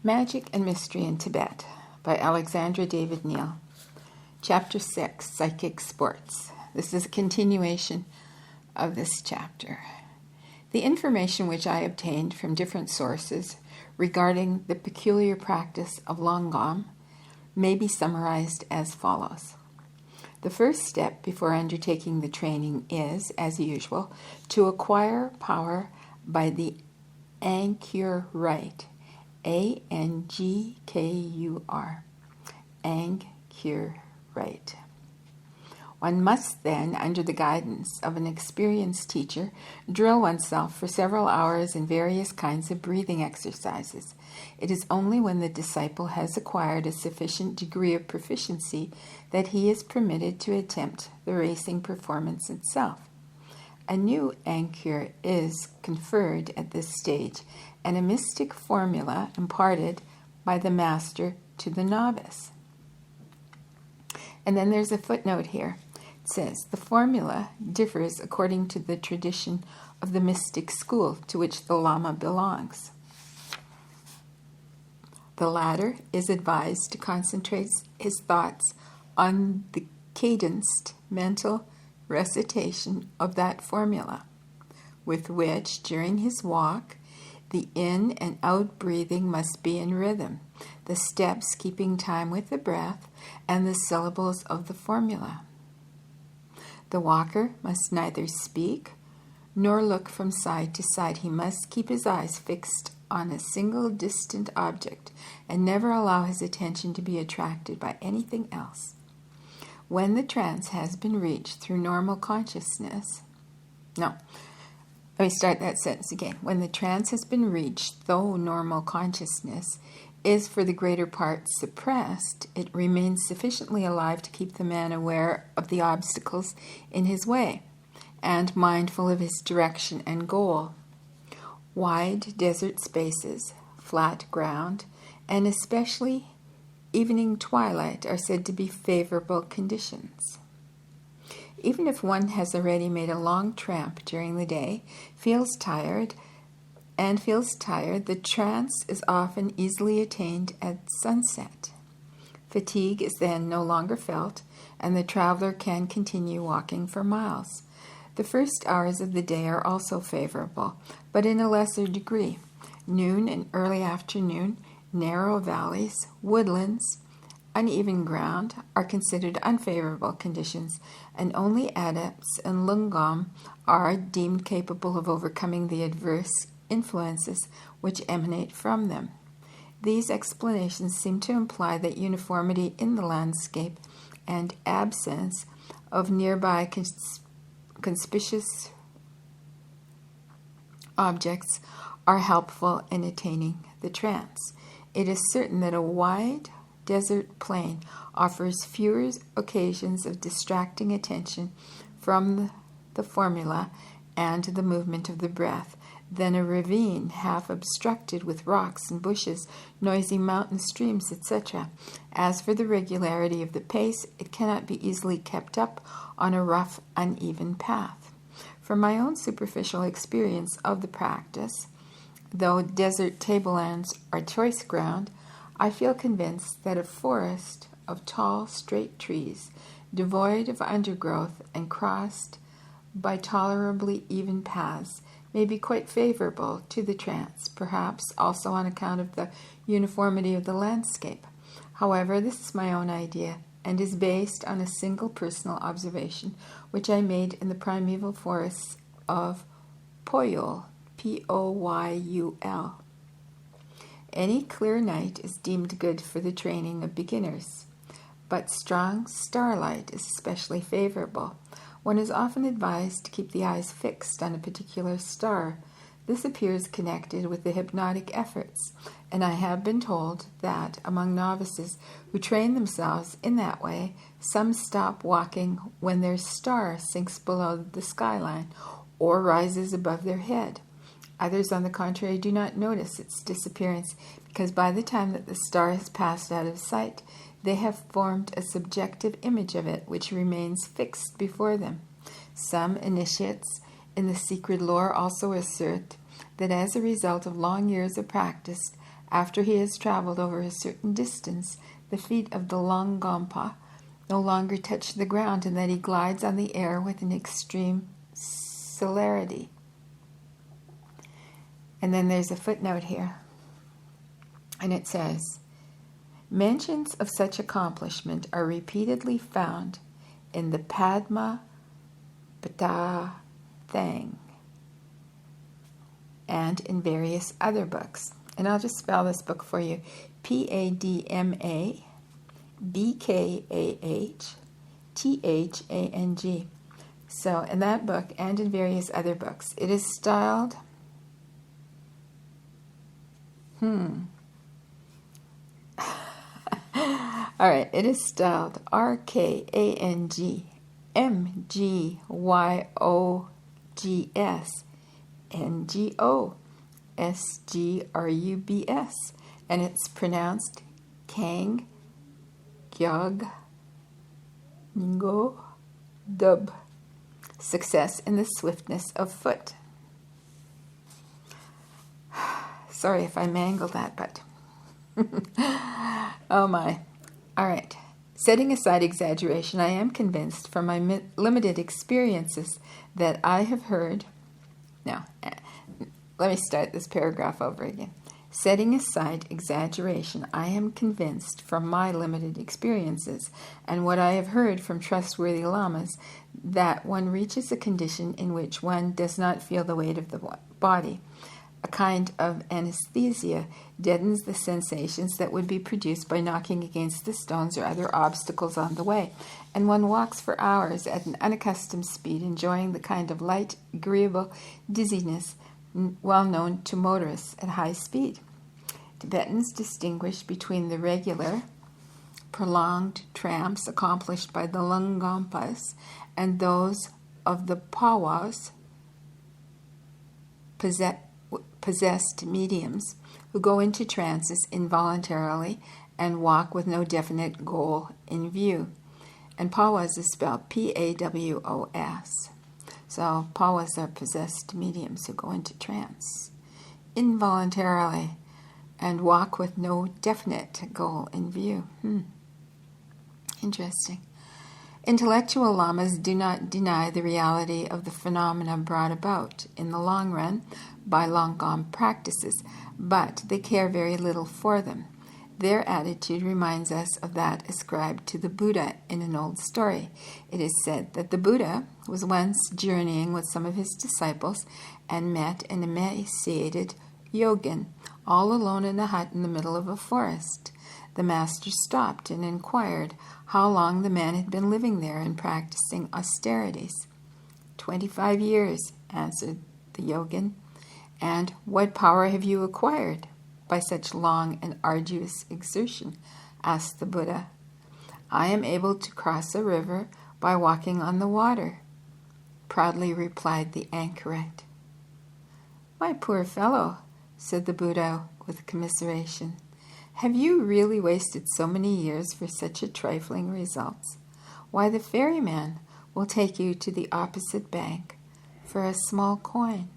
Magic and Mystery in Tibet by Alexandra David-Neel. Chapter 6, Psychic Sports. This is a continuation of this chapter. The information which I obtained from different sources regarding the peculiar practice of longam may be summarized as follows. The first step before undertaking the training is, as usual, to acquire power by the Angkur, A-N-G-K-U-R, Angkur. One must then, under the guidance of an experienced teacher, drill oneself for several hours in various kinds of breathing exercises. It is only when the disciple has acquired a sufficient degree of proficiency that he is permitted to attempt the racing performance itself. A new Angkur is conferred at this stage, and a mystic formula imparted by the master to the novice. And then there's a footnote here. It says, the formula differs according to the tradition of the mystic school to which the Lama belongs. The latter is advised to concentrate his thoughts on the cadenced mental recitation of that formula, with which, during his walk, the in and out breathing must be in rhythm, the steps keeping time with the breath and the syllables of the formula. The walker must neither speak nor look from side to side. He must keep his eyes fixed on a single distant object and never allow his attention to be attracted by anything else. When the trance has been reached through normal consciousness, let me start that sentence again. When the trance has been reached, though normal consciousness is for the greater part suppressed, it remains sufficiently alive to keep the man aware of the obstacles in his way and mindful of his direction and goal. Wide desert spaces, flat ground, and especially evening twilight are said to be favorable conditions. Even if one has already made a long tramp during the day, feels tired, the trance is often easily attained at sunset. Fatigue is then no longer felt, and the traveler can continue walking for miles. The first hours of the day are also favorable, but in a lesser degree. Noon and early afternoon, narrow valleys, woodlands, uneven ground are considered unfavorable conditions, and only adepts in lungam are deemed capable of overcoming the adverse influences which emanate from them. These explanations seem to imply that uniformity in the landscape and absence of nearby conspicuous objects are helpful in attaining the trance. It is certain that a wide desert plain offers fewer occasions of distracting attention from the formula and the movement of the breath than a ravine half obstructed with rocks and bushes, noisy mountain streams, etc. As for the regularity of the pace, it cannot be easily kept up on a rough, uneven path. From my own superficial experience of the practice, though desert tablelands are choice ground, I feel convinced that a forest of tall, straight trees, devoid of undergrowth and crossed by tolerably even paths, may be quite favorable to the trance, perhaps also on account of the uniformity of the landscape. However, this is my own idea and is based on a single personal observation which I made in the primeval forests of Poyul, P-O-Y-U-L. Any clear night is deemed good for the training of beginners, but strong starlight is especially favorable. One is often advised to keep the eyes fixed on a particular star. This appears connected with the hypnotic efforts, and I have been told that among novices who train themselves in that way, some stop walking when their star sinks below the skyline or rises above their head. Others, on the contrary, do not notice its disappearance because by the time that the star has passed out of sight, they have formed a subjective image of it which remains fixed before them. Some initiates in the secret lore also assert that as a result of long years of practice, After he has traveled over a certain distance, the feet of the Longompa no longer touch the ground, and that he glides on the air with an extreme celerity. And then there's a footnote here, and it says, mentions of such accomplishment are repeatedly found in the Padma Bata Thang and in various other books. And I'll just spell this book for you. Padma-Bkah-Thang. So in that book and in various other books, it is styled all right, it is styled RKANGMGYOGSNGRUBS, and it's pronounced Kang Gyog Ngo Dub. Success in the swiftness of foot. Sorry if I mangled that, but oh my. All right. Setting aside exaggeration, I am convinced from my limited experiences that I have heard. Now, let me start this paragraph over again. Setting aside exaggeration, I am convinced from my limited experiences and what I have heard from trustworthy lamas that one reaches a condition in which one does not feel the weight of the body. A kind of anesthesia deadens the sensations that would be produced by knocking against the stones or other obstacles on the way, and one walks for hours at an unaccustomed speed, enjoying the kind of light, agreeable dizziness well known to motorists at high speed. Tibetans distinguish between the regular, prolonged tramps accomplished by the Longompas and those of the Pawas, possessed mediums, who go into trances involuntarily and walk with no definite goal in view. And Pawas is spelled P-A-W-O-S. So Pawas are possessed mediums who go into trance involuntarily and walk with no definite goal in view. Interesting. Intellectual lamas do not deny the reality of the phenomena brought about in the long run by Longom practices, but they care very little for them. Their attitude reminds us of that ascribed to the Buddha in an old story. It is said that the Buddha was once journeying with some of his disciples and met an emaciated yogin, all alone in a hut in the middle of a forest. The master stopped and inquired how long the man had been living there and practicing austerities. 25 years, answered the yogin. And what power have you acquired by such long and arduous exertion? Asked the Buddha. I am able to cross a river by walking on the water, proudly replied the anchorite. My poor fellow, said the Buddha with commiseration, have you really wasted so many years for such a trifling result? Why, the ferryman will take you to the opposite bank for a small coin.